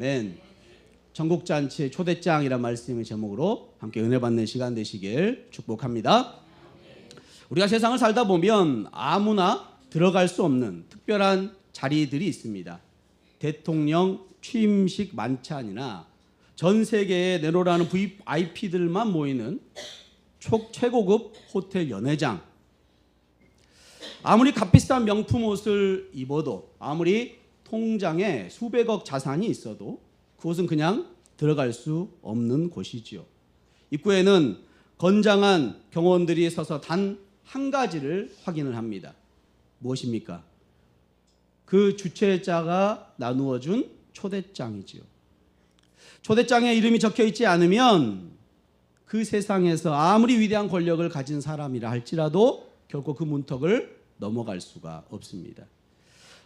맨 천국잔치의 초대장이란 말씀의 제목으로 함께 은혜 받는 시간 되시길 축복합니다. 우리가 세상을 살다 보면 아무나 들어갈 수 없는 특별한 자리들이 있습니다. 대통령 취임식 만찬이나 전 세계에 내놓으라는 VIP들만 모이는 최고급 호텔 연회장, 아무리 값비싼 명품 옷을 입어도, 아무리 통장에 수백억 자산이 있어도 그곳은 그냥 들어갈 수 없는 곳이지요. 입구에는 건장한 경호원들이 서서 단 한 가지를 확인을 합니다. 무엇입니까? 그 주최자가 나누어준 초대장이지요. 초대장에 이름이 적혀 있지 않으면 그 세상에서 아무리 위대한 권력을 가진 사람이라 할지라도 결코 그 문턱을 넘어갈 수가 없습니다.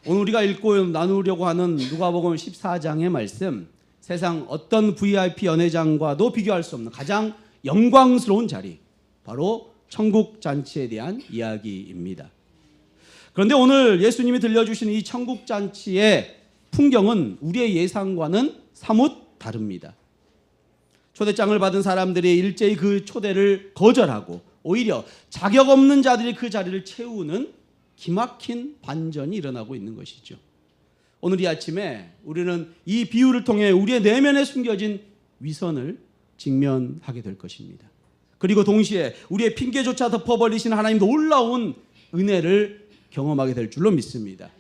오늘 우리가 읽고 나누려고 하는 누가복음 14장의 말씀, 세상 어떤 VIP 연회장과도 비교할 수 없는 가장 영광스러운 자리, 바로 천국 잔치에 대한 이야기입니다. 그런데 오늘 예수님이 들려주시는 이 천국 잔치의 풍경은 우리의 예상과는 사뭇 다릅니다. 초대장을 받은 사람들이 일제히 그 초대를 거절하고 오히려 자격 없는 자들이 그 자리를 채우는 기막힌 반전이 일어나고 있는 것이죠. 오늘 이 아침에 우리는 이 비유를 통해 우리의 내면에 숨겨진 위선을 직면하게 될 것입니다. 그리고 동시에 우리의 핑계조차 덮어버리시는 하나님 놀라운 은혜를 경험하게 될 줄로 믿습니다.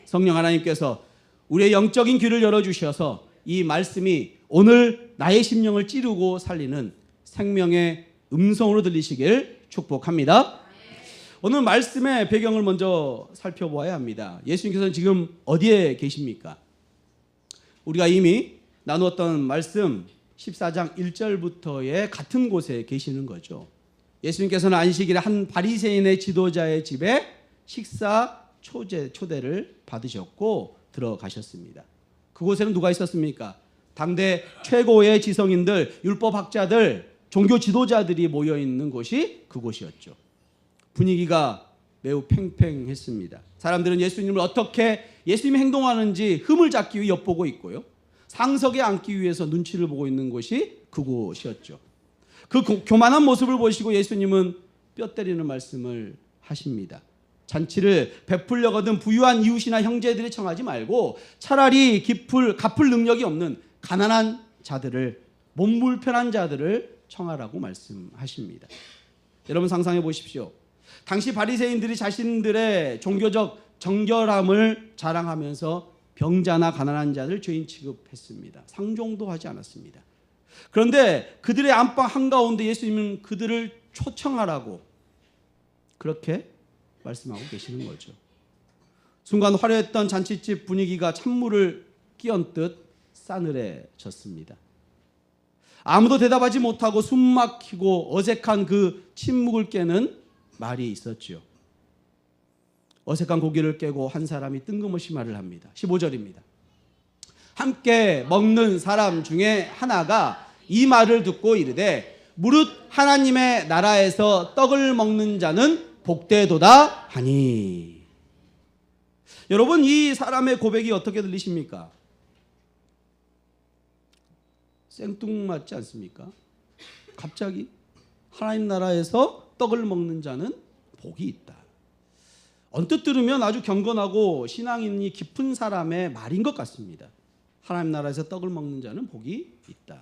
성령 하나님께서 우리의 영적인 귀를 열어주셔서 이 말씀이 오늘 나의 심령을 찌르고 살리는 생명의 음성으로 들리시길 축복합니다. 오늘 말씀의 배경을 먼저 살펴보아야 합니다. 예수님께서는 지금 어디에 계십니까? 우리가 이미 나누었던 말씀 14장 1절부터의 같은 곳에 계시는 거죠. 예수님께서는 안식일에 한 바리새인의 지도자의 집에 식사 초대를 받으셨고 들어가셨습니다. 그곳에는 누가 있었습니까? 당대 최고의 지성인들, 율법학자들, 종교 지도자들이 모여있는 곳이 그곳이었죠. 분위기가 매우 팽팽했습니다. 사람들은 예수님을 어떻게 예수님이 행동하는지 흠을 잡기 위해 엿보고 있고요. 상석에 앉기 위해서 눈치를 보고 있는 곳이 그곳이었죠. 그 교만한 모습을 보시고 예수님은 뼈 때리는 말씀을 하십니다. 잔치를 베풀려거든 부유한 이웃이나 형제들이 청하지 말고 차라리 갚을 능력이 없는 가난한 자들을, 몸 불편한 자들을 청하라고 말씀하십니다. 여러분 상상해 보십시오. 당시 바리새인들이 자신들의 종교적 정결함을 자랑하면서 병자나 가난한 자를 죄인 취급했습니다. 상종도 하지 않았습니다. 그런데 그들의 안방 한가운데 예수님은 그들을 초청하라고 그렇게 말씀하고 계시는 거죠. 순간 화려했던 잔치집 분위기가 찬물을 끼얹듯 싸늘해졌습니다. 아무도 대답하지 못하고 숨막히고 어색한 그 침묵을 깨는 말이 있었죠. 어색한 고기를 깨고 한 사람이 뜬금없이 말을 합니다. 15절입니다. 함께 먹는 사람 중에 하나가 이 말을 듣고 이르되 무릇 하나님의 나라에서 떡을 먹는 자는 복되도다 하니. 여러분 이 사람의 고백이 어떻게 들리십니까? 생뚱맞지 않습니까? 갑자기 하나님 나라에서 떡을 먹는 자는 복이 있다. 언뜻 들으면 아주 경건하고 신앙인이 깊은 사람의 말인 것 같습니다. 하나님 나라에서 떡을 먹는 자는 복이 있다.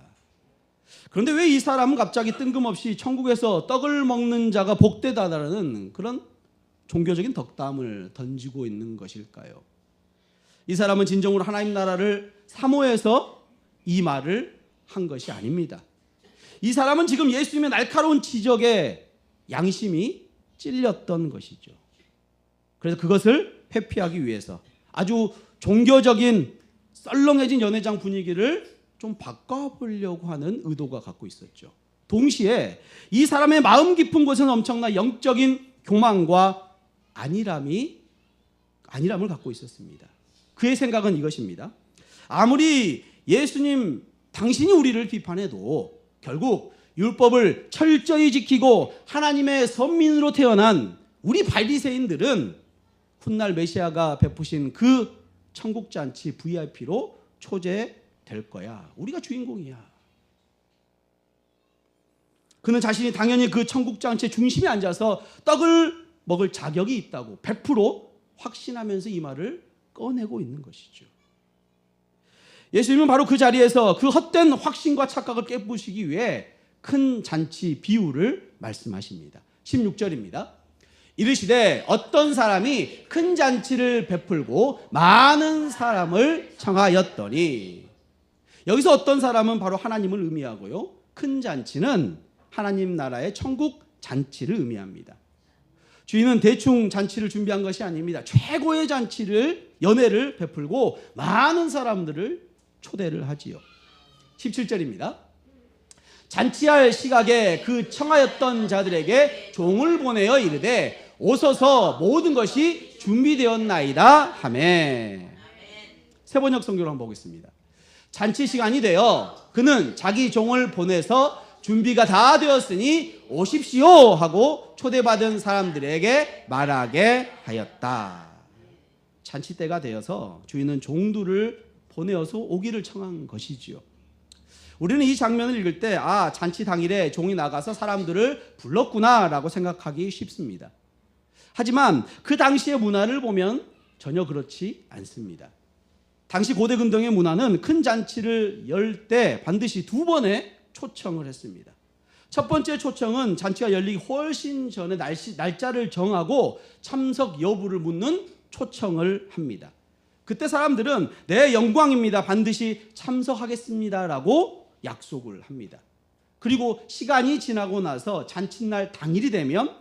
그런데 왜 이 사람은 갑자기 뜬금없이 천국에서 떡을 먹는 자가 복되다라는 그런 종교적인 덕담을 던지고 있는 것일까요? 이 사람은 진정으로 하나님 나라를 사모해서 이 말을 한 것이 아닙니다. 이 사람은 지금 예수님의 날카로운 지적에 양심이 찔렸던 것이죠. 그래서 그것을 회피하기 위해서 아주 종교적인 썰렁해진 연회장 분위기를 좀 바꿔보려고 하는 의도가 갖고 있었죠. 동시에 이 사람의 마음 깊은 곳에는 엄청난 영적인 교만과 안일함을 갖고 있었습니다. 그의 생각은 이것입니다. 아무리 예수님 당신이 우리를 비판해도 결국 율법을 철저히 지키고 하나님의 선민으로 태어난 우리 바리새인들은 훗날 메시아가 베푸신 그 천국잔치 VIP로 초대해 될 거야. 우리가 주인공이야. 그는 자신이 당연히 그 천국잔치의 중심에 앉아서 떡을 먹을 자격이 있다고 100% 확신하면서 이 말을 꺼내고 있는 것이죠. 예수님은 바로 그 자리에서 그 헛된 확신과 착각을 깨부시기 위해 큰 잔치 비유를 말씀하십니다. 16절입니다. 이르시되 어떤 사람이 큰 잔치를 베풀고 많은 사람을 청하였더니, 여기서 어떤 사람은 바로 하나님을 의미하고요, 큰 잔치는 하나님 나라의 천국 잔치를 의미합니다. 주인은 대충 잔치를 준비한 것이 아닙니다. 최고의 잔치를, 연회를 베풀고 많은 사람들을 초대를 하지요. 17절입니다. 잔치할 시각에 그 청하였던 자들에게 종을 보내어 이르되 오소서 모든 것이 준비되었나이다 하매. 세번역 성경을 한번 보겠습니다. 잔치 시간이 되어 그는 자기 종을 보내서 준비가 다 되었으니 오십시오 하고 초대받은 사람들에게 말하게 하였다. 잔치 때가 되어서 주인은 종들을 보내어서 오기를 청한 것이지요. 우리는 이 장면을 읽을 때 잔치 당일에 종이 나가서 사람들을 불렀구나라고 생각하기 쉽습니다. 하지만 그 당시의 문화를 보면 전혀 그렇지 않습니다. 당시 고대 근동의 문화는 큰 잔치를 열 때 반드시 2번의 초청을 했습니다. 첫 번째 초청은 잔치가 열리기 훨씬 전에 날짜를 정하고 참석 여부를 묻는 초청을 합니다. 그때 사람들은 네, 영광입니다, 반드시 참석하겠습니다라고 약속을 합니다. 그리고 시간이 지나고 나서 잔칫날 당일이 되면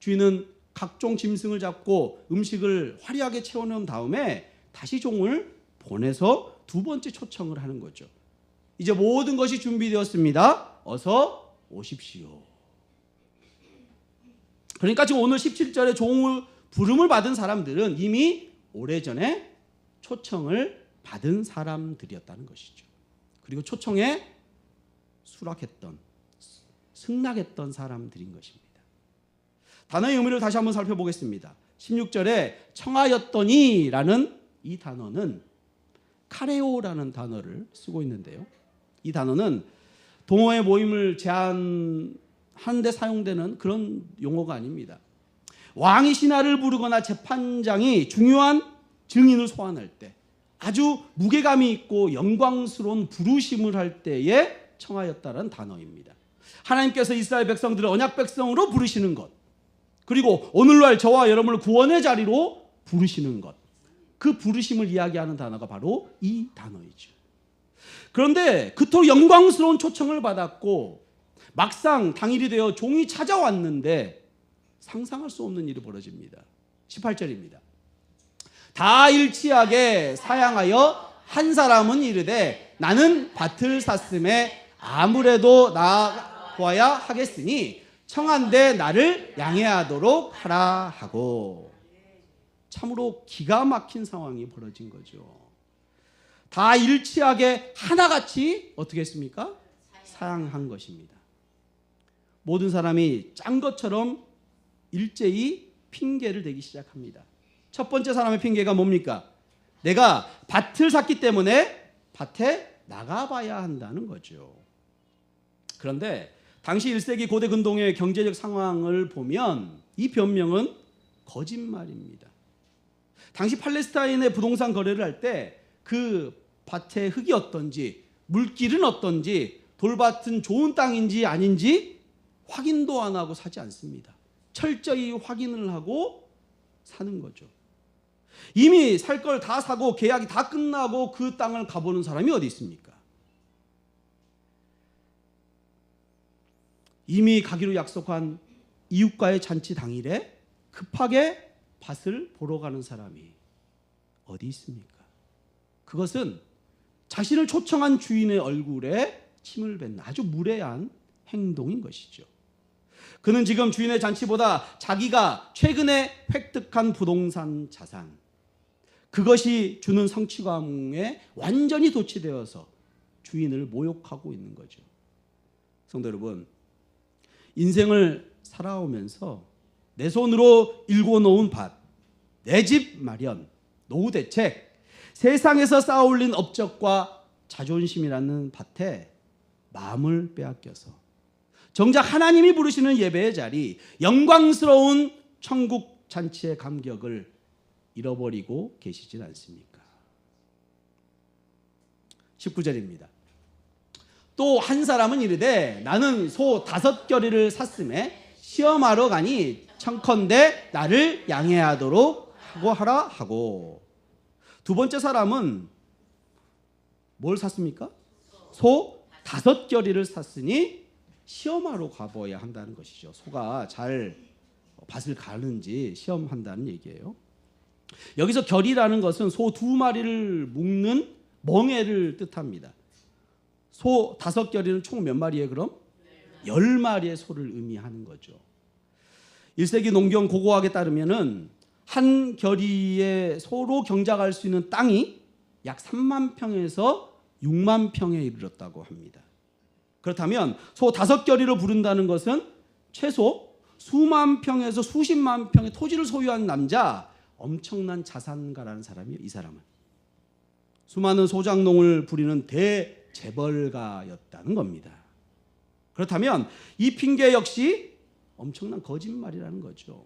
주인은 각종 짐승을 잡고 음식을 화려하게 채워놓은 다음에 다시 종을 보내서 2번째 초청을 하는 거죠. 이제 모든 것이 준비되었습니다. 어서 오십시오. 그러니까 지금 오늘 17절에 종을 부름을 받은 사람들은 이미 오래전에 초청을 받은 사람들이었다는 것이죠. 그리고 초청에 수락했던, 승낙했던 사람들인 것입니다. 단어의 의미를 다시 한번 살펴보겠습니다. 16절에 청하였더니라는 이 단어는 카레오라는 단어를 쓰고 있는데요. 이 단어는 동호회 모임을 제한하는 데 사용되는 그런 용어가 아닙니다. 왕이 신하를 부르거나 재판장이 중요한 증인을 소환할 때, 아주 무게감이 있고 영광스러운 부르심을 할 때에 청하였다는 단어입니다. 하나님께서 이스라엘 백성들을 언약 백성으로 부르시는 것, 그리고 오늘날 저와 여러분을 구원의 자리로 부르시는 것, 그 부르심을 이야기하는 단어가 바로 이 단어이죠. 그런데 그토록 영광스러운 초청을 받았고 막상 당일이 되어 종이 찾아왔는데 상상할 수 없는 일이 벌어집니다. 18절입니다. 다 일치하게 사양하여 한 사람은 이르되 나는 밭을 샀음에 아무래도 나와야 하겠으니 청한데 나를 양해하도록 하라 하고. 참으로 기가 막힌 상황이 벌어진 거죠. 다 일치하게 하나같이 어떻게 했습니까? 사양한 것입니다. 모든 사람이 짠 것처럼 일제히 핑계를 대기 시작합니다. 첫 번째 사람의 핑계가 뭡니까? 내가 밭을 샀기 때문에 밭에 나가봐야 한다는 거죠. 그런데 당시 1세기 고대 근동의 경제적 상황을 보면 이 변명은 거짓말입니다. 당시 팔레스타인의 부동산 거래를 할 때 그 밭의 흙이 어떤지, 물길은 어떤지, 돌밭은 좋은 땅인지 아닌지 확인도 안 하고 사지 않습니다. 철저히 확인을 하고 사는 거죠. 이미 살 걸 다 사고 계약이 다 끝나고 그 땅을 가보는 사람이 어디 있습니까? 이미 가기로 약속한 이웃과의 잔치 당일에 급하게 밭을 보러 가는 사람이 어디 있습니까? 그것은 자신을 초청한 주인의 얼굴에 침을 뱉는 아주 무례한 행동인 것이죠. 그는 지금 주인의 잔치보다 자기가 최근에 획득한 부동산 자산, 그것이 주는 성취감에 완전히 도취되어서 주인을 모욕하고 있는 거죠. 성도 여러분, 인생을 살아오면서 내 손으로 일궈놓은 밭, 내 집 마련, 노후 대책, 세상에서 쌓아올린 업적과 자존심이라는 밭에 마음을 빼앗겨서 정작 하나님이 부르시는 예배의 자리, 영광스러운 천국 잔치의 감격을 잃어버리고 계시진 않습니까? 19절입니다. 또 한 사람은 이르되 나는 소 5겨리를 샀음에 시험하러 가니 청컨대 나를 양해하도록 하라 하고. 두 번째 사람은 뭘 샀습니까? 소 5겨리를 샀으니 시험하러 가봐야 한다는 것이죠. 소가 잘 밭을 가는지 시험한다는 얘기예요. 여기서 결이라는 것은 소 2마리를 묶는 멍에를 뜻합니다. 소 5겨리는 총 몇 마리예요 그럼? 10마리의 소를 의미하는 거죠. 1세기 농경 고고학에 따르면은 한 겨리의 소로 경작할 수 있는 땅이 약 3만 평에서 6만 평에 이르렀다고 합니다. 그렇다면 소 5겨리로 부른다는 것은 최소 수만 평에서 수십만 평의 토지를 소유한 남자, 엄청난 자산가라는 사람이에요. 이 사람은 수많은 소장농을 부리는 대재벌가였다는 겁니다. 그렇다면 이 핑계 역시 엄청난 거짓말이라는 거죠.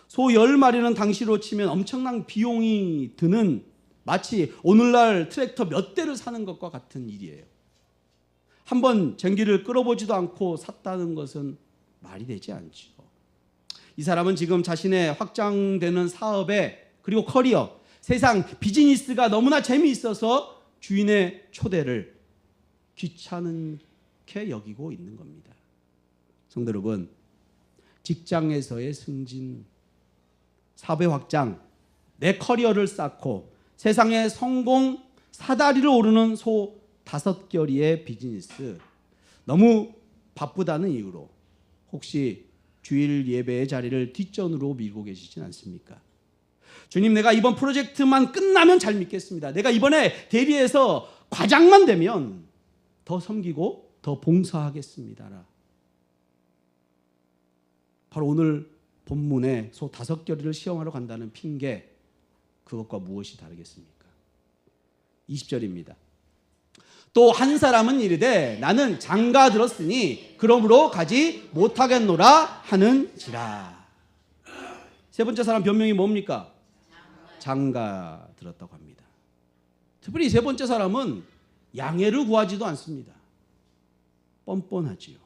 소 10마리는 당시로 치면 엄청난 비용이 드는, 마치 오늘날 트랙터 몇 대를 사는 것과 같은 일이에요. 한번 전기를 끌어보지도 않고 샀다는 것은 말이 되지 않죠. 이 사람은 지금 자신의 확장되는 사업에, 그리고 커리어, 세상 비즈니스가 너무나 재미있어서 주인의 초대를 귀찮게 여기고 있는 겁니다. 성도 여러분, 직장에서의 승진, 사회 확장, 내 커리어를 쌓고 세상의 성공 사다리를 오르는 소 5겨리의 비즈니스, 너무 바쁘다는 이유로 혹시 주일 예배의 자리를 뒷전으로 밀고 계시진 않습니까? 주님, 내가 이번 프로젝트만 끝나면 잘 믿겠습니다. 내가 이번에 대리해서 과장만 되면 더 섬기고 더 봉사하겠습니다. 바로 오늘 본문에 소 5겨리를 시험하러 간다는 핑계, 그것과 무엇이 다르겠습니까? 20절입니다. 또 한 사람은 이르되 나는 장가 들었으니 그러므로 가지 못하겠노라 하는지라. 세 번째 사람 변명이 뭡니까? 장가 들었다고 합니다. 특별히 세 번째 사람은 양해를 구하지도 않습니다. 뻔뻔하지요.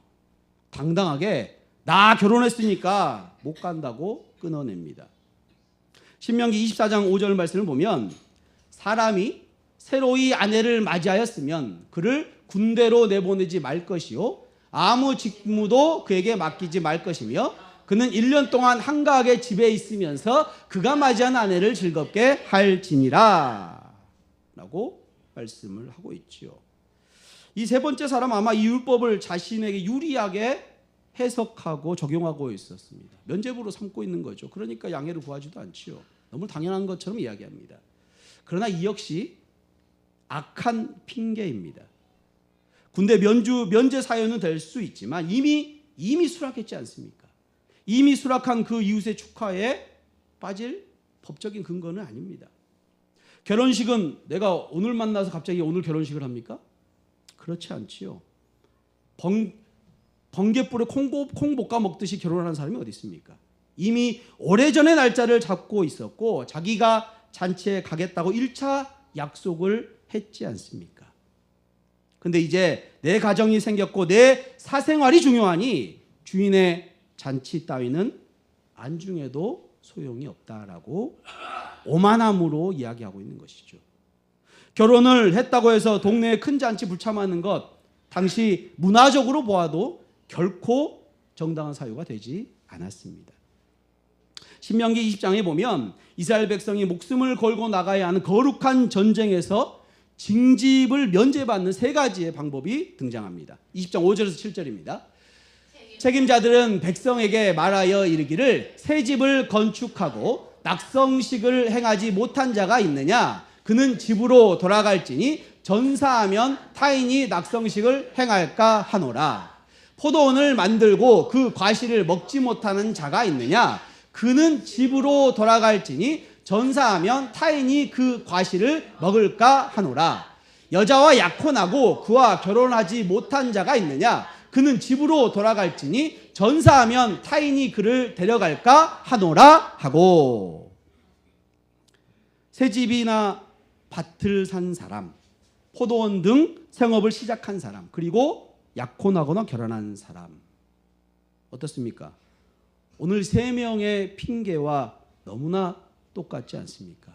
당당하게 나 결혼했으니까 못 간다고 끊어냅니다. 신명기 24장 5절 말씀을 보면 사람이 새로이 아내를 맞이하였으면 그를 군대로 내보내지 말 것이요 아무 직무도 그에게 맡기지 말 것이며 그는 1년 동안 한가하게 집에 있으면서 그가 맞이한 아내를 즐겁게 할지니라 라고 말씀을 하고 있지요. 이 세 번째 사람 아마 이 율법을 자신에게 유리하게 해석하고 적용하고 있었습니다. 면죄부로 삼고 있는 거죠. 그러니까 양해를 구하지도 않지요. 너무 당연한 것처럼 이야기합니다. 그러나 이 역시 악한 핑계입니다. 군대 면제 사유는 될 수 있지만 이미 수락했지 않습니까? 이미 수락한 그 이웃의 축하에 빠질 법적인 근거는 아닙니다. 결혼식은 내가 오늘 만나서 갑자기 오늘 결혼식을 합니까? 그렇지 않지요. 번갯불에 콩볶아 먹듯이 결혼하는 사람이 어디 있습니까? 이미 오래전에 날짜를 잡고 있었고 자기가 잔치에 가겠다고 1차 약속을 했지 않습니까? 근데 이제 내 가정이 생겼고 내 사생활이 중요하니 주인의 잔치 따위는 안중에도 소용이 없다라고 오만함으로 이야기하고 있는 것이죠. 결혼을 했다고 해서 동네에 큰 잔치 불참하는 것, 당시 문화적으로 보아도 결코 정당한 사유가 되지 않았습니다. 신명기 20장에 보면 이스라엘 백성이 목숨을 걸고 나가야 하는 거룩한 전쟁에서 징집을 면제받는 3가지의 방법이 등장합니다. 20장 5절에서 7절입니다. 책임자들은 백성에게 말하여 이르기를 새 집을 건축하고 낙성식을 행하지 못한 자가 있느냐? 그는 집으로 돌아갈지니 전사하면 타인이 낙성식을 행할까 하노라. 포도원을 만들고 그 과실을 먹지 못하는 자가 있느냐? 그는 집으로 돌아갈지니 전사하면 타인이 그 과실을 먹을까 하노라. 여자와 약혼하고 그와 결혼하지 못한 자가 있느냐? 그는 집으로 돌아갈지니 전사하면 타인이 그를 데려갈까 하노라 하고. 새 집이나 밭을 산 사람, 포도원 등 생업을 시작한 사람, 그리고 약혼하거나 결혼한 사람, 어떻습니까? 오늘 세 명의 핑계와 너무나 똑같지 않습니까?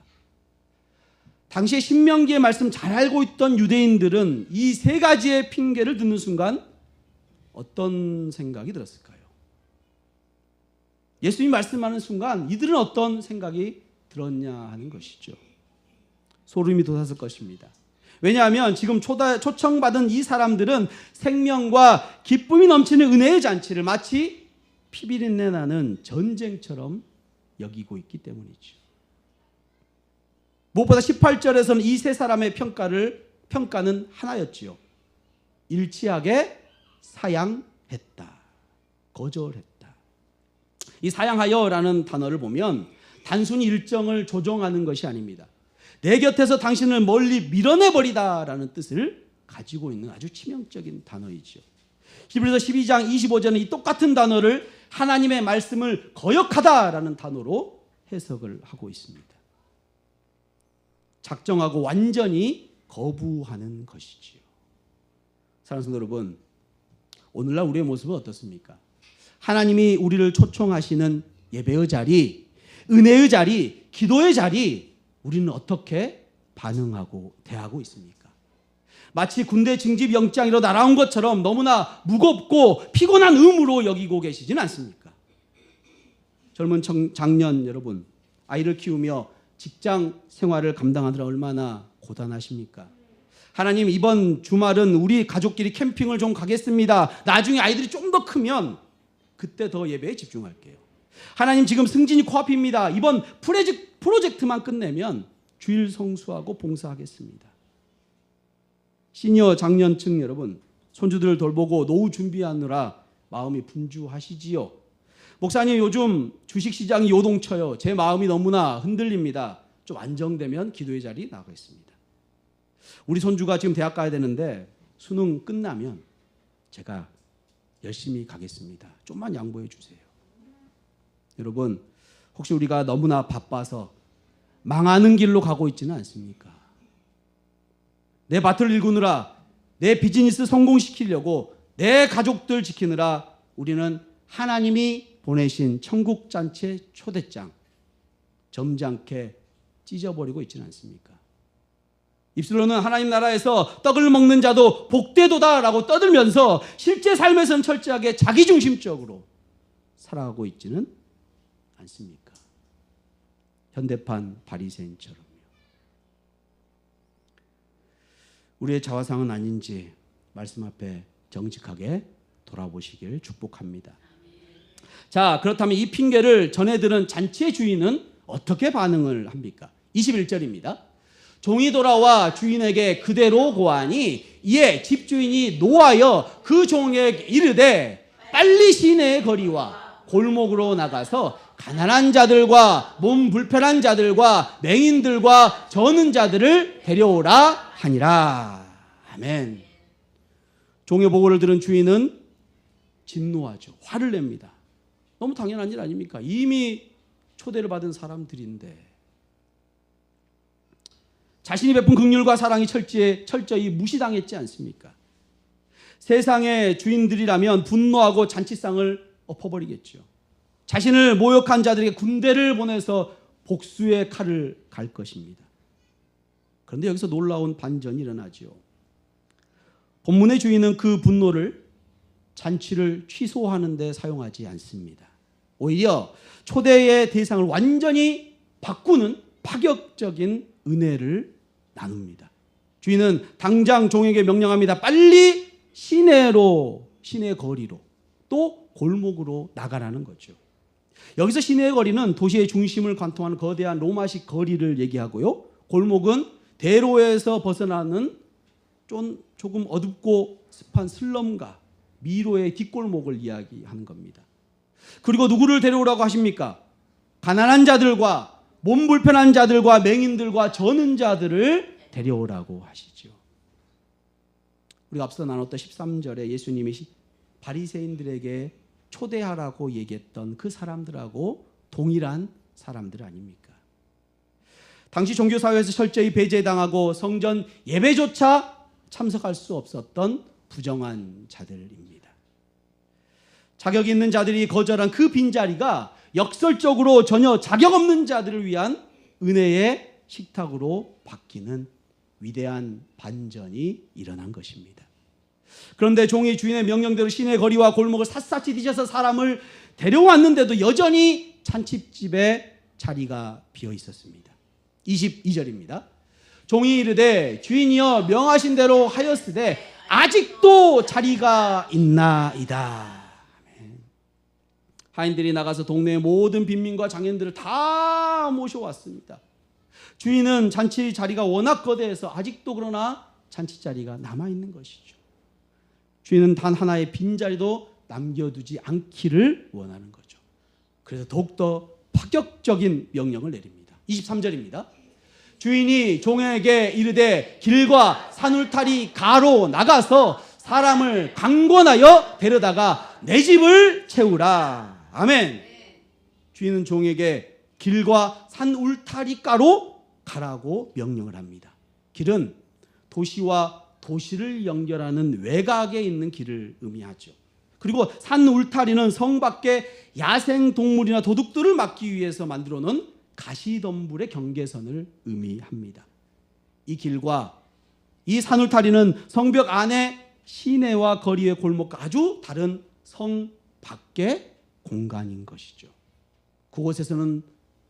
당시에 신명기의 말씀 잘 알고 있던 유대인들은 이 세 가지의 핑계를 듣는 순간 어떤 생각이 들었을까요? 예수님이 말씀하는 순간 이들은 어떤 생각이 들었냐 하는 것이죠. 소름이 돋았을 것입니다. 왜냐하면 지금 초청받은 이 사람들은 생명과 기쁨이 넘치는 은혜의 잔치를 마치 피비린내 나는 전쟁처럼 여기고 있기 때문이죠. 무엇보다 18절에서는 이 세 사람의 평가는 하나였지요. 일치하게 사양했다. 거절했다. 이 사양하여라는 단어를 보면 단순히 일정을 조정하는 것이 아닙니다. 내 곁에서 당신을 멀리 밀어내버리다라는 뜻을 가지고 있는 아주 치명적인 단어이죠. 히브리서 12장 25절은 이 똑같은 단어를 하나님의 말씀을 거역하다라는 단어로 해석을 하고 있습니다. 작정하고 완전히 거부하는 것이지요. 사랑하는 성도 여러분, 오늘날 우리의 모습은 어떻습니까? 하나님이 우리를 초청하시는 예배의 자리, 은혜의 자리, 기도의 자리, 우리는 어떻게 반응하고 대하고 있습니까? 마치 군대 징집 영장이로 날아온 것처럼 너무나 무겁고 피곤한 의무로 여기고 계시지는 않습니까? 젊은 장년 여러분, 아이를 키우며 직장 생활을 감당하느라 얼마나 고단하십니까? 하나님, 이번 주말은 우리 가족끼리 캠핑을 좀 가겠습니다. 나중에 아이들이 좀 더 크면 그때 더 예배에 집중할게요. 하나님, 지금 승진이 코앞입니다. 이번 프로젝트만 끝내면 주일 성수하고 봉사하겠습니다. 시니어 장년층 여러분, 손주들을 돌보고 노후 준비하느라 마음이 분주하시지요. 목사님, 요즘 주식시장이 요동쳐요. 제 마음이 너무나 흔들립니다. 좀 안정되면 기도의 자리 나가겠습니다. 우리 손주가 지금 대학 가야 되는데 수능 끝나면 제가 열심히 가겠습니다. 좀만 양보해 주세요. 여러분, 혹시 우리가 너무나 바빠서 망하는 길로 가고 있지는 않습니까? 내 밭을 일구느라, 내 비즈니스 성공시키려고, 내 가족들 지키느라 우리는 하나님이 보내신 천국잔치의 초대장 점잖게 찢어버리고 있지는 않습니까? 입술로는 하나님 나라에서 떡을 먹는 자도 복되도다라고 떠들면서 실제 삶에서는 철저하게 자기중심적으로 살아가고 있지는 않습니까? 현대판 바리새인처럼요. 우리의 자화상은 아닌지 말씀 앞에 정직하게 돌아보시길 축복합니다. 자, 그렇다면 이 핑계를 전해들은 잔치의 주인은 어떻게 반응을 합니까? 21절입니다. 종이 돌아와 주인에게 그대로 고하니 이에 집주인이 노하여 그 종에게 이르되 빨리 시내의 거리와 골목으로 나가서 가난한 자들과 몸 불편한 자들과 맹인들과 저는 자들을 데려오라 하니라. 아멘. 종의 보고를 들은 주인은 진노하죠. 화를 냅니다. 너무 당연한 일 아닙니까? 이미 초대를 받은 사람들인데 자신이 베푼 긍휼과 사랑이 철저히 무시당했지 않습니까? 세상의 주인들이라면 분노하고 잔치상을 엎어버리겠죠. 자신을 모욕한 자들에게 군대를 보내서 복수의 칼을 갈 것입니다. 그런데 여기서 놀라운 반전이 일어나죠. 본문의 주인은 그 분노를 잔치를 취소하는 데 사용하지 않습니다. 오히려 초대의 대상을 완전히 바꾸는 파격적인 은혜를 나눕니다. 주인은 당장 종에게 명령합니다. 빨리 시내 거리로 또 골목으로 나가라는 거죠. 여기서 시내의 거리는 도시의 중심을 관통하는 거대한 로마식 거리를 얘기하고요. 골목은 대로에서 벗어나는 조금 어둡고 습한 슬럼가 미로의 뒷골목을 이야기하는 겁니다. 그리고 누구를 데려오라고 하십니까? 가난한 자들과 몸 불편한 자들과 맹인들과 저는 자들을 데려오라고 하시죠. 우리가 앞서 나눴던 13절에 예수님이 바리새인들에게 초대하라고 얘기했던 그 사람들하고 동일한 사람들 아닙니까? 당시 종교사회에서 철저히 배제당하고 성전 예배조차 참석할 수 없었던 부정한 자들입니다. 자격 있는 자들이 거절한 그 빈자리가 역설적으로 전혀 자격 없는 자들을 위한 은혜의 식탁으로 바뀌는 위대한 반전이 일어난 것입니다. 그런데 종이 주인의 명령대로 시내 거리와 골목을 샅샅이 뒤져서 사람을 데려왔는데도 여전히 잔칫집에 자리가 비어 있었습니다. 22절입니다. 종이 이르되 주인이여 명하신 대로 하였으되 아직도 자리가 있나이다. 하인들이 나가서 동네의 모든 빈민과 장인들을 다 모셔왔습니다. 주인은 잔치 자리가 워낙 거대해서 아직도 그러나 잔치 자리가 남아있는 것이죠. 주인은 단 하나의 빈자리도 남겨두지 않기를 원하는 거죠. 그래서 더욱더 파격적인 명령을 내립니다. 23절입니다. 주인이 종에게 이르되 길과 산울타리 가로 나가서 사람을 강권하여 데려다가 내 집을 채우라. 아멘. 주인은 종에게 길과 산울타리가로 가라고 명령을 합니다. 길은 도시와 도시를 연결하는 외곽에 있는 길을 의미하죠. 그리고 산울타리는 성 밖에 야생동물이나 도둑들을 막기 위해서 만들어 놓은 가시덤불의 경계선을 의미합니다. 이 길과 이 산울타리는 성벽 안에 시내와 거리의 골목과 아주 다른 성 밖의 공간인 것이죠. 그곳에서는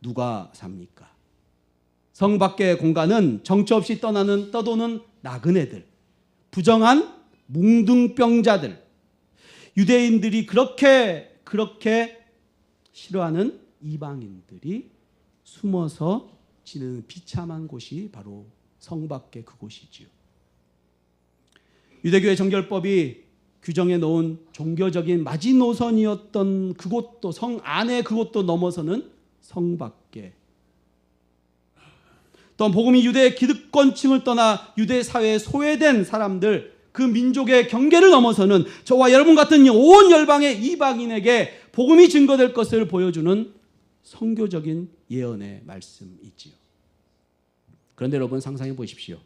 누가 삽니까? 성 밖의 공간은 정처 없이 떠도는 나그네들, 부정한 뭉둥병자들, 유대인들이 그렇게 싫어하는 이방인들이 숨어서 지내는 비참한 곳이 바로 성 밖의 그곳이지요. 유대교의 정결법이 규정해 놓은 종교적인 마지노선이었던 그곳도, 성 안의 그곳도 넘어서는 성 밖에, 또 복음이 유대 기득권층을 떠나 유대 사회에 소외된 사람들, 그 민족의 경계를 넘어서는 저와 여러분 같은 온 열방의 이방인에게 복음이 증거될 것을 보여주는 선교적인 예언의 말씀이지요. 그런데 여러분 상상해 보십시오.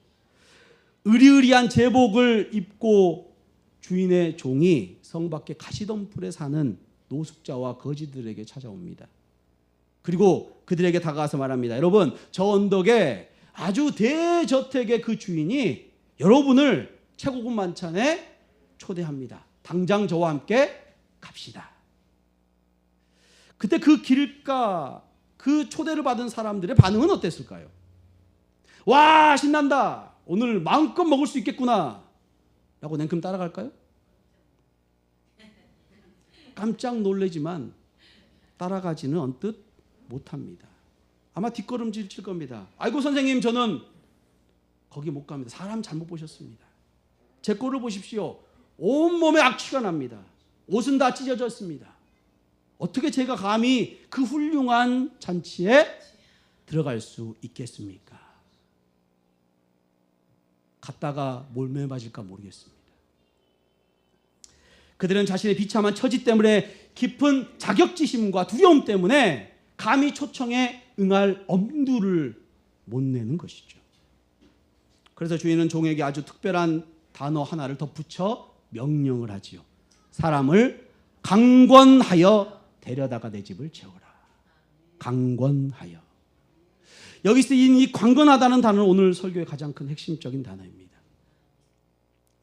의리의리한 제복을 입고 주인의 종이 성 밖의 가시덤불에 사는 노숙자와 거지들에게 찾아옵니다. 그리고 그들에게 다가가서 말합니다. 여러분, 저 언덕에 아주 대저택의 그 주인이 여러분을 최고급 만찬에 초대합니다. 당장 저와 함께 갑시다. 그때 그 길가, 그 초대를 받은 사람들의 반응은 어땠을까요? 와, 신난다. 오늘 마음껏 먹을 수 있겠구나 라고 냉큼 따라갈까요? 깜짝 놀라지만 따라가지는 언뜻 못합니다. 아마 뒷걸음질 칠 겁니다. 아이고 선생님, 저는 거기 못 갑니다. 사람 잘못 보셨습니다. 제 꼴을 보십시오. 온몸에 악취가 납니다. 옷은 다 찢어졌습니다. 어떻게 제가 감히 그 훌륭한 잔치에 들어갈 수 있겠습니까? 갔다가 몰매 맞을까 모르겠습니다. 그들은 자신의 비참한 처지 때문에 깊은 자격지심과 두려움 때문에 감히 초청에 응할 엄두를 못 내는 것이죠. 그래서 주인은 종에게 아주 특별한 단어 하나를 더 붙여 명령을 하지요. 사람을 강권하여 데려다가 내 집을 채우라. 강권하여. 여기 쓰인 이 강권하다는 단어는 오늘 설교의 가장 큰 핵심적인 단어입니다.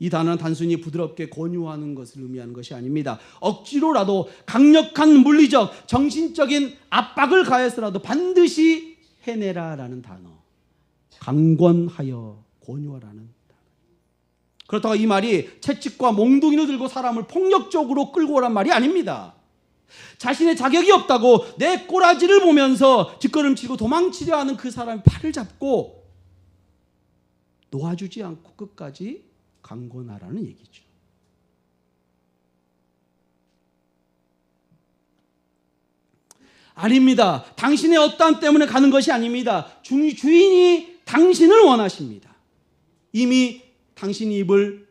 이 단어는 단순히 부드럽게 권유하는 것을 의미하는 것이 아닙니다. 억지로라도 강력한 물리적, 정신적인 압박을 가해서라도 반드시 해내라라는 단어. 강권하여 권유하라는 단어. 그렇다고 이 말이 채찍과 몽둥이를 들고 사람을 폭력적으로 끌고 오란 말이 아닙니다. 자신의 자격이 없다고 내 꼬라지를 보면서 뒷걸음치고 도망치려 하는 그 사람의 팔을 잡고 놓아주지 않고 끝까지 강권하라는 얘기죠. 아닙니다. 당신의 어떠함 때문에 가는 것이 아닙니다. 주인이 당신을 원하십니다. 이미 당신이 입을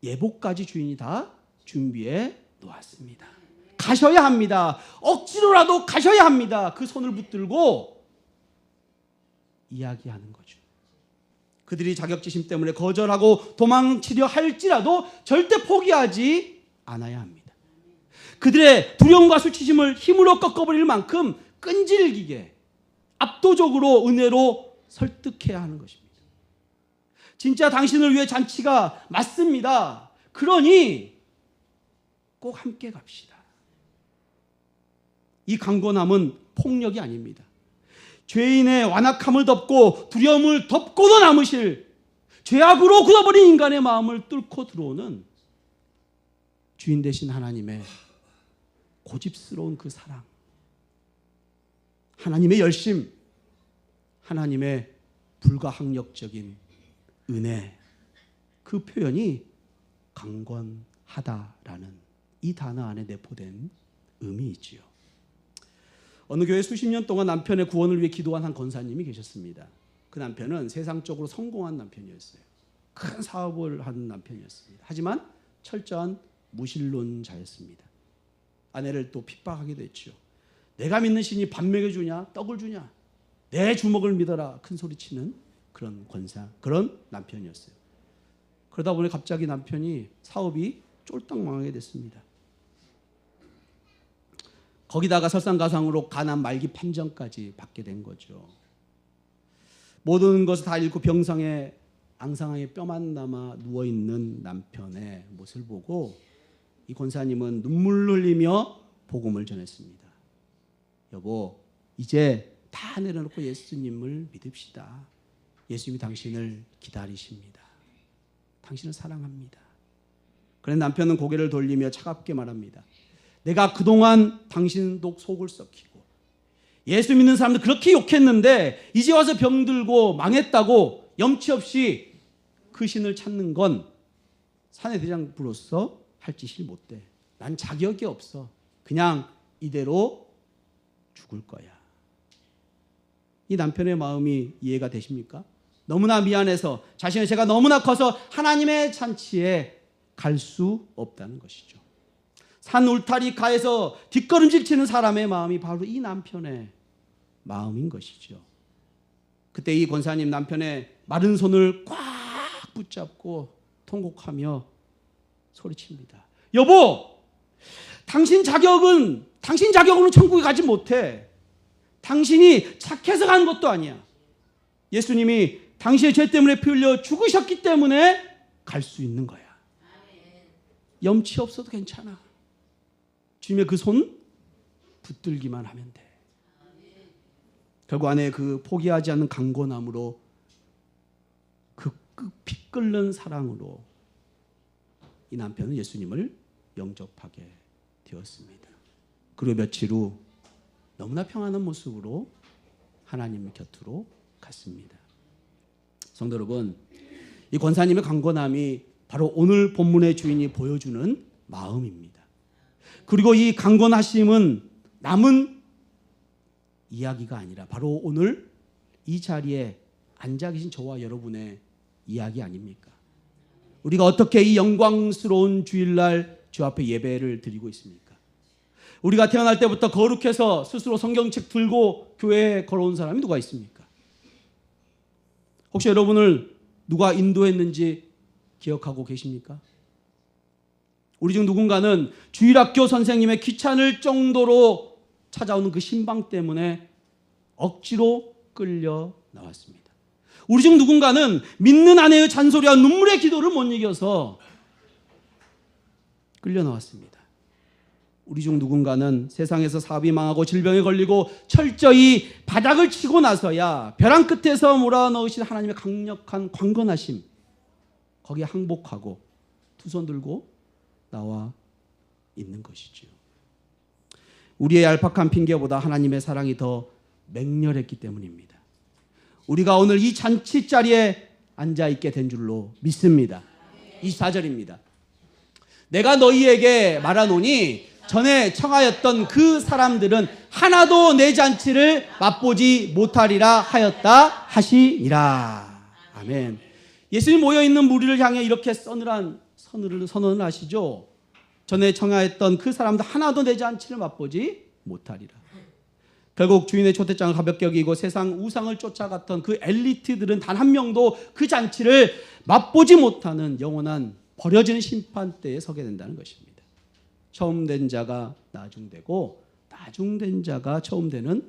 예복까지 주인이 다 준비해 놓았습니다. 가셔야 합니다. 억지로라도 가셔야 합니다. 그 손을 붙들고 이야기하는 거죠. 그들이 자격지심 때문에 거절하고 도망치려 할지라도 절대 포기하지 않아야 합니다. 그들의 두려움과 수치심을 힘으로 꺾어버릴 만큼 끈질기게 압도적으로 은혜로 설득해야 하는 것입니다. 진짜 당신을 위해 잔치가 맞습니다. 그러니 꼭 함께 갑시다. 이 강권함은 폭력이 아닙니다. 죄인의 완악함을 덮고 두려움을 덮고도 남으실 죄악으로 굳어버린 인간의 마음을 뚫고 들어오는 주인 되신 하나님의 고집스러운 그 사랑, 하나님의 열심, 하나님의 불가항력적인 은혜, 그 표현이 강권하다라는 이 단어 안에 내포된 의미이지요. 어느 교회 수십 년 동안 남편의 구원을 위해 기도한 한 권사님이 계셨습니다. 그 남편은 세상적으로 성공한 남편이었어요. 큰 사업을 하는 남편이었습니다. 하지만 철저한 무신론자였습니다. 아내를 또 핍박하기도 했죠. 내가 믿는 신이 밥 먹여주냐 떡을 주냐, 내 주먹을 믿어라 큰 소리치는 그런 권사, 그런 남편이었어요. 그러다 보니 갑자기 남편이 사업이 쫄딱 망하게 됐습니다. 거기다가 설상가상으로 가난 말기 판정까지 받게 된 거죠. 모든 것을 다 잃고 병상에 앙상하게 뼈만 남아 누워있는 남편의 모습을 보고 이 권사님은 눈물 흘리며 복음을 전했습니다. 여보, 이제 다 내려놓고 예수님을 믿읍시다. 예수님이 당신을 기다리십니다. 당신을 사랑합니다. 그런데 남편은 고개를 돌리며 차갑게 말합니다. 내가 그동안 당신 속을 썩히고 예수 믿는 사람들 그렇게 욕했는데 이제 와서 병들고 망했다고 염치 없이 그 신을 찾는 건 사내 대장부로서 할 짓이 못돼. 난 자격이 없어. 그냥 이대로 죽을 거야. 이 남편의 마음이 이해가 되십니까? 너무나 미안해서 자신의 죄가 너무나 커서 하나님의 잔치에 갈 수 없다는 것이죠. 산 울타리 가에서 뒷걸음질 치는 사람의 마음이 바로 이 남편의 마음인 것이죠. 그때 이 권사님 남편의 마른 손을 꽉 붙잡고 통곡하며 소리칩니다. 여보, 당신 자격으로는 천국에 가지 못해. 당신이 착해서 간 것도 아니야. 예수님이 당신의 죄 때문에 피 흘려 죽으셨기 때문에 갈 수 있는 거야. 염치 없어도 괜찮아. 주님의 그 손 붙들기만 하면 돼. 결국 아내의 그 포기하지 않는 강건함으로 그 피 끓는 사랑으로 이 남편은 예수님을 영접하게 되었습니다. 그리고 며칠 후 너무나 평안한 모습으로 하나님 곁으로 갔습니다. 성도 여러분, 이 권사님의 강건함이 바로 오늘 본문의 주인이 보여주는 마음입니다. 그리고 이 강건하심은 남은 이야기가 아니라 바로 오늘 이 자리에 앉아 계신 저와 여러분의 이야기 아닙니까? 우리가 어떻게 이 영광스러운 주일날 주 앞에 예배를 드리고 있습니까? 우리가 태어날 때부터 거룩해서 스스로 성경책 들고 교회에 걸어온 사람이 누가 있습니까? 혹시 여러분을 누가 인도했는지 기억하고 계십니까? 우리 중 누군가는 주일학교 선생님의 귀찮을 정도로 찾아오는 그 신방 때문에 억지로 끌려 나왔습니다. 우리 중 누군가는 믿는 아내의 잔소리와 눈물의 기도를 못 이겨서 끌려 나왔습니다. 우리 중 누군가는 세상에서 사업이 망하고 질병에 걸리고 철저히 바닥을 치고 나서야 벼랑 끝에서 몰아넣으신 하나님의 강력한 강건하심, 거기에 항복하고 두 손 들고 나와 있는 것이죠. 우리의 얄팍한 핑계보다 하나님의 사랑이 더 맹렬했기 때문입니다. 우리가 오늘 이 잔치 자리에 앉아 있게 된 줄로 믿습니다. 24절입니다. 내가 너희에게 말하노니 전에 청하였던 그 사람들은 하나도 내 잔치를 맛보지 못하리라 하였다 하시니라. 아멘. 예수님 모여있는 무리를 향해 이렇게 서늘한 선언을 하시죠. 전에 청하했던 그 사람도 하나도 내 잔치를 맛보지 못하리라. 결국 주인의 초대장을 가볍게 여기고 세상 우상을 쫓아갔던 그 엘리트들은 단 한 명도 그 잔치를 맛보지 못하는 영원한 버려진 심판대에 서게 된다는 것입니다. 처음 된 자가 나중되고 나중된 자가 처음 되는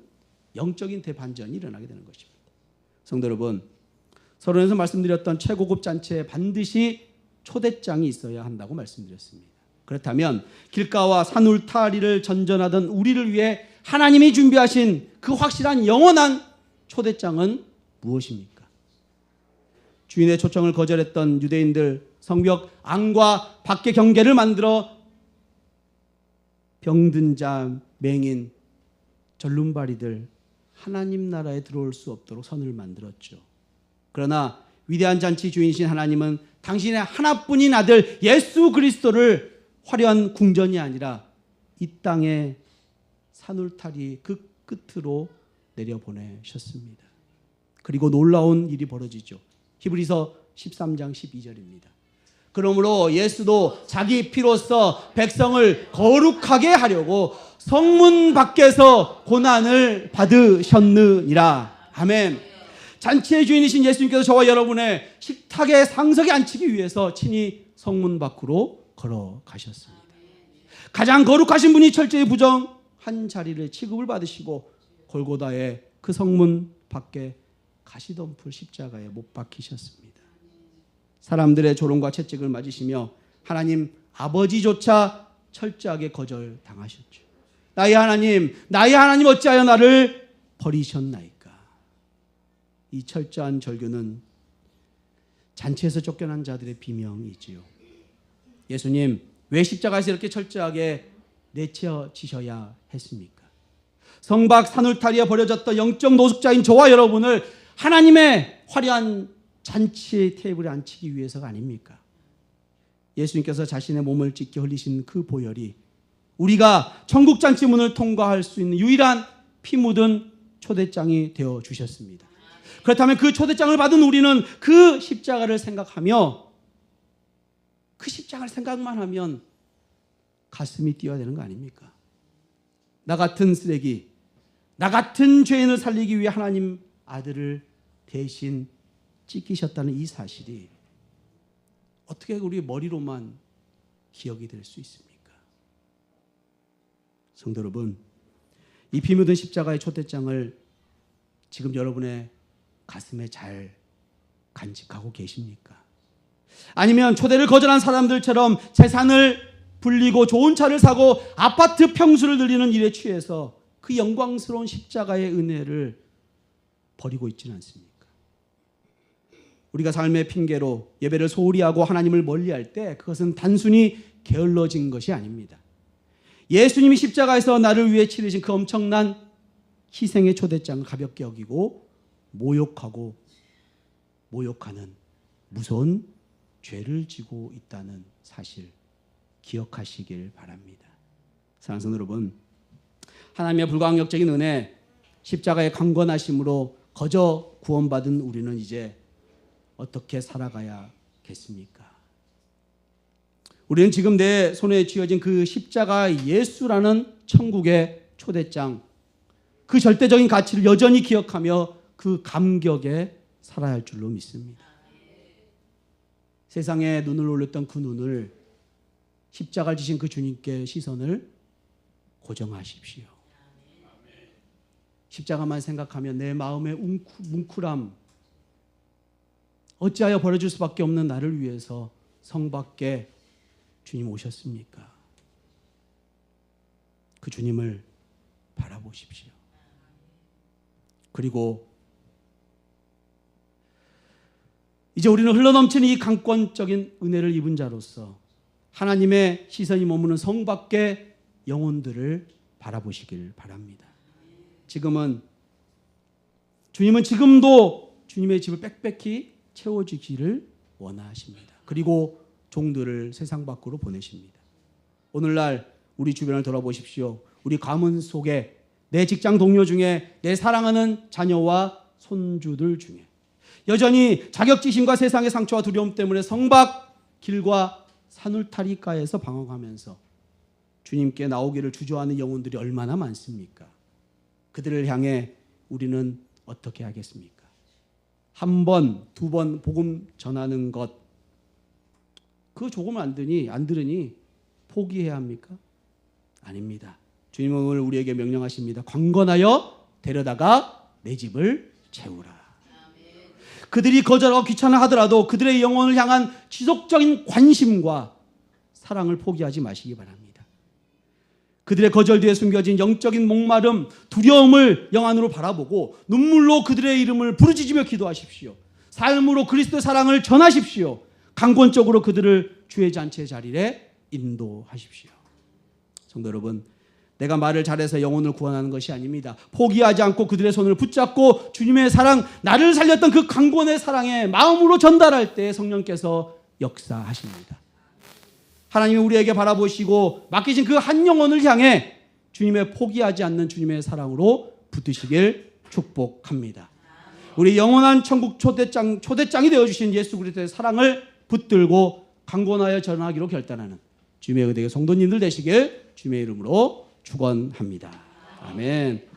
영적인 대반전이 일어나게 되는 것입니다. 성도 여러분, 서론에서 말씀드렸던 최고급 잔치에 반드시 초대장이 있어야 한다고 말씀드렸습니다. 그렇다면 길가와 산울타리를 전전하던 우리를 위해 하나님이 준비하신 그 확실한 영원한 초대장은 무엇입니까? 주인의 초청을 거절했던 유대인들 성벽 안과 밖의 경계를 만들어 병든 자, 맹인, 절름발이들 하나님 나라에 들어올 수 없도록 선을 만들었죠. 그러나 위대한 잔치 주인이신 하나님은 당신의 하나뿐인 아들 예수 그리스도를 화려한 궁전이 아니라 이 땅의 산울타리 그 끝으로 내려보내셨습니다. 그리고 놀라운 일이 벌어지죠. 히브리서 13장 12절입니다. 그러므로 예수도 자기 피로써 백성을 거룩하게 하려고 성문 밖에서 고난을 받으셨느니라. 아멘. 잔치의 주인이신 예수님께서 저와 여러분의 식탁에 상석에 앉히기 위해서 친히 성문 밖으로 걸어가셨습니다. 가장 거룩하신 분이 철저히 부정한 자리를 취급을 받으시고 골고다의 그 성문 밖에 가시덤불 십자가에 못 박히셨습니다. 사람들의 조롱과 채찍을 맞으시며 하나님 아버지조차 철저하게 거절당하셨죠. 나의 하나님 어찌하여 나를 버리셨나이까. 이 철저한 절규는 잔치에서 쫓겨난 자들의 비명이지요. 예수님, 왜 십자가에서 이렇게 철저하게 내쳐지셔야 했습니까? 성박 산울타리에 버려졌던 영적 노숙자인 저와 여러분을 하나님의 화려한 잔치의 테이블에 앉히기 위해서가 아닙니까? 예수님께서 자신의 몸을 찢겨 흘리신 그 보혈이 우리가 천국 잔치 문을 통과할 수 있는 유일한 피 묻은 초대장이 되어 주셨습니다. 그렇다면 그 초대장을 받은 우리는 그 십자가를 생각하며 그 십자가를 생각만 하면 가슴이 뛰어야 되는 거 아닙니까? 나 같은 쓰레기, 나 같은 죄인을 살리기 위해 하나님 아들을 대신 찢기셨다는 이 사실이 어떻게 우리 머리로만 기억이 될 수 있습니까? 성도 여러분, 이 피 묻은 십자가의 초대장을 지금 여러분의 가슴에 잘 간직하고 계십니까? 아니면 초대를 거절한 사람들처럼 재산을 불리고 좋은 차를 사고 아파트 평수를 늘리는 일에 취해서 그 영광스러운 십자가의 은혜를 버리고 있지는 않습니까? 우리가 삶의 핑계로 예배를 소홀히 하고 하나님을 멀리할 때 그것은 단순히 게을러진 것이 아닙니다. 예수님이 십자가에서 나를 위해 치르신 그 엄청난 희생의 초대장을 가볍게 여기고 모욕하고 모욕하는 무서운 죄를 지고 있다는 사실 기억하시길 바랍니다. 사랑하는 성도 여러분, 하나님의 불가항력적인 은혜, 십자가의 강권하심으로 거저 구원받은 우리는 이제 어떻게 살아가야겠습니까? 우리는 지금 내 손에 쥐어진 그 십자가 예수라는 천국의 초대장, 그 절대적인 가치를 여전히 기억하며 그 감격에 살아야 할 줄로 믿습니다. 세상에 눈을 올렸던 그 눈을 십자가를 지신 그 주님께 시선을 고정하십시오. 십자가만 생각하면 내 마음의 뭉클함, 어찌하여 버려질 수밖에 없는 나를 위해서 성 밖에 주님 오셨습니까? 그 주님을 바라보십시오. 그리고 이제 우리는 흘러넘치는 이 강권적인 은혜를 입은 자로서 하나님의 시선이 머무는 성 밖의 영혼들을 바라보시길 바랍니다. 주님은 지금도 주님의 집을 빽빽히 채워주기를 원하십니다. 그리고 종들을 세상 밖으로 보내십니다. 오늘날 우리 주변을 돌아보십시오. 우리 가문 속에 내 직장 동료 중에 내 사랑하는 자녀와 손주들 중에 여전히 자격지심과 세상의 상처와 두려움 때문에 성 밖 길과 산울타리가에서 방황하면서 주님께 나오기를 주저하는 영혼들이 얼마나 많습니까? 그들을 향해 우리는 어떻게 하겠습니까? 한 번, 두 번 복음 전하는 것, 그거 조금 안 들으니 포기해야 합니까? 아닙니다. 주님은 오늘 우리에게 명령하십니다. 강건하여 데려다가 내 집을 채우라. 그들이 거절하고 귀찮아하더라도 그들의 영혼을 향한 지속적인 관심과 사랑을 포기하지 마시기 바랍니다. 그들의 거절 뒤에 숨겨진 영적인 목마름, 두려움을 영 안으로 바라보고 눈물로 그들의 이름을 부르짖으며 기도하십시오. 삶으로 그리스도의 사랑을 전하십시오. 강권적으로 그들을 주의 잔치의 자리에 인도하십시오. 성도 여러분, 내가 말을 잘해서 영혼을 구원하는 것이 아닙니다. 포기하지 않고 그들의 손을 붙잡고 주님의 사랑, 나를 살렸던 그 강권의 사랑에 마음으로 전달할 때 성령께서 역사하십니다. 하나님이 우리에게 바라보시고 맡기신 그 한 영혼을 향해 주님의 포기하지 않는 주님의 사랑으로 붙드시길 축복합니다. 우리 영원한 천국 초대장이 되어주신 예수 그리스도의 사랑을 붙들고 강권하여 전하기로 결단하는 주님의 의대의 성도님들 되시길 주님의 이름으로 축원합니다. 아멘.